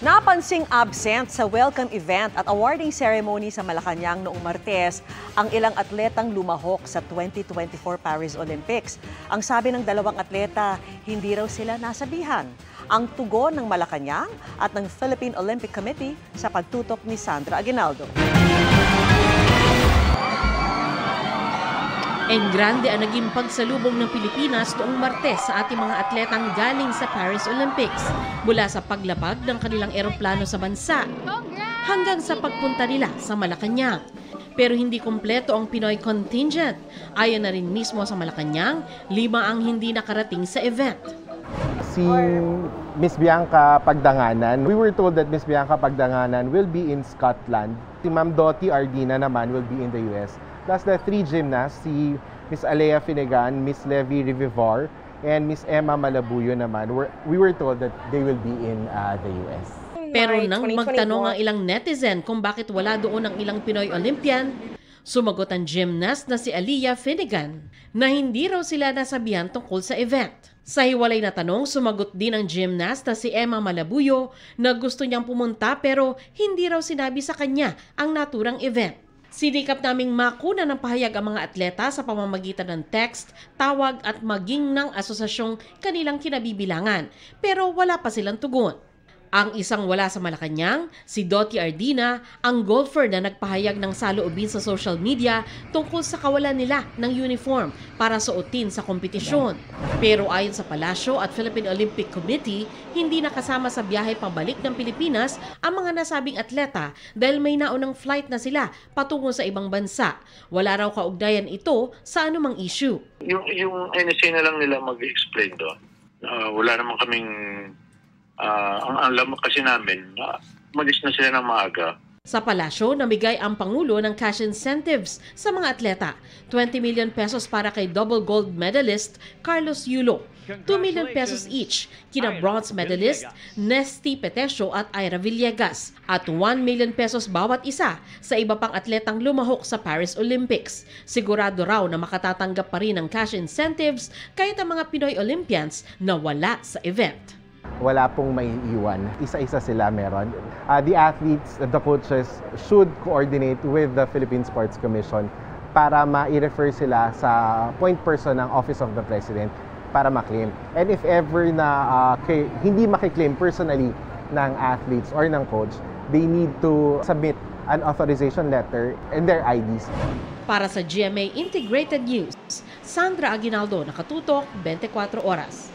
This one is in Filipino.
Napansing absent sa welcome event at awarding ceremony sa Malacanang noong Martes ang ilang atletang lumahok sa 2024 Paris Olympics. Ang sabi ng dalawang atleta, hindi raw sila nasabihan. Ang tugon ng Malacanang at ng Philippine Olympic Committee sa pagtutok ni Sandra Aguinaldo. Engrande ang naging pagsalubong ng Pilipinas noong Martes sa ating mga atletang galing sa Paris Olympics, mula sa paglapag ng kanilang eroplano sa bansa hanggang sa pagpunta nila sa Malacanang. Pero hindi kumpleto ang Pinoy contingent. Ayon na rin mismo sa Malacanang, 5 ang hindi nakarating sa event. Si Miss Bianca Pagdanganan, we were told that Miss Bianca Pagdanganan will be in Scotland. Si Ma'am Dottie Ardina naman will be in the US. Plus the 3 gymnasts, si Miss Alea Finnegan, Miss Levy Rivivor, and Miss Emma Malabuyo naman, we were told that they will be in the US. Pero nang magtanong ang ilang netizen kung bakit wala doon ang ilang Pinoy Olympian, sumagot ang gymnast na si Alea Finnegan na hindi raw sila nasabihan tungkol sa event. Sa hiwalay na tanong, sumagot din ang gymnast na si Emma Malabuyo na gusto niyang pumunta pero hindi raw sinabi sa kanya ang naturang event. Sinikap naming makuna ng pahayag ang mga atleta sa pamamagitan ng text, tawag at maging ng asosasyong kanilang kinabibilangan, pero wala pa silang tugon. Ang isang wala sa Malacanang, si Dottie Ardina, ang golfer na nagpahayag ng saloobin sa social media tungkol sa kawalan nila ng uniform para suotin sa kompetisyon. Pero ayon sa Palasyo at Philippine Olympic Committee, hindi nakasama sa biyahe pabalik ng Pilipinas ang mga nasabing atleta dahil may naunang flight na sila patungo sa ibang bansa. Wala raw kaugnayan ito sa anumang issue. Yung NSA na lang nila mag-explain doon. Wala naman kaming ang alam kasi namin, malis na sila ng maaga. Sa Palasyo, namigay ang Pangulo ng cash incentives sa mga atleta. 20 million pesos para kay double gold medalist Carlos Yulo. 2 million pesos each kina bronze medalist Nesty Petesio at Ira Villegas. At 1 million pesos bawat isa sa iba pang atletang lumahok sa Paris Olympics. Sigurado raw na makatatanggap pa rin ng cash incentives kahit ang mga Pinoy Olympians na wala sa event. Wala pong maiiwan. Isa-isa sila meron. The athletes, the coaches should coordinate with the Philippine Sports Commission para ma-refer sila sa point person ng Office of the President para ma-claim. And if ever na hindi makiklaim personally ng athletes or ng coach, they need to submit an authorization letter and their IDs. Para sa GMA Integrated News, Sandra Aguinaldo, nakatutok 24 oras.